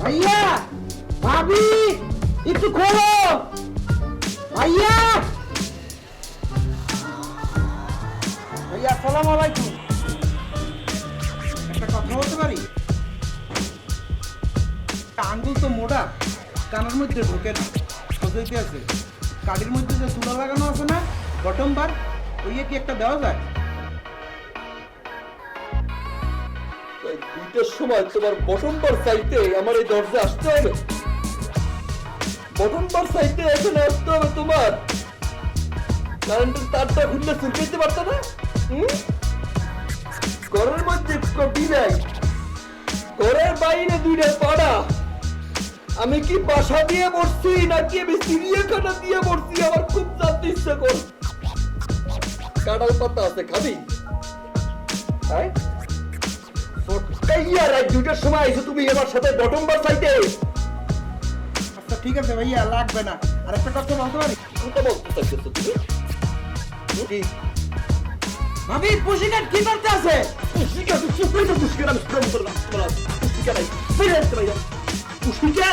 ভাইয়া ভাবি একটু খোলো ভাইয়া ভাইয়া আসসালামু আলাইকুম একটা কথা বলতে পারি আঙ্গুল তো মোটা কানের মধ্যে ঢোকে না সোজাইতে আছে কাঠের মধ্যে যে তুলা লাগানো আছে না বটম বার ওইয়ে কি একটা দেওয়া যায় দুইটার সময় তোমার বটম বার চাইতে আমার এই দরজা আসতে হবে বটম বার চাইতে এখানে আসতে হবে তোমার কারেন্টের তারটা খুললে চুলকাইতে পারতো না ঘরের মধ্যে কপি নাই ঘরের বাইরে দুইটা পাড়া আমি কি বাসা দিয়ে বসছি নাকি আমি চিড়িয়াখানা দিয়ে বসছি আমার খুব জানতে ইচ্ছা কর কাঁঠাল পাতা আছে খাবি হ্যাঁ দুইটার সময় এসে তুমি আমার সাথে বটম বার চাইতে আচ্ছা ঠিক আছে ভাইয়া লাগবে না আর একটা কথা বলতে পারি কোনটা বলতে চাইছো তুমি ভাবি পুশিকাট কি করতে আছে পুষ্টিকা তুই চুপ করে তো পুষ্টিকা আমি শ্রম করলাম পুষ্টিকা নাই ফিরে আসতে ভাইয়া পুষ্টিকা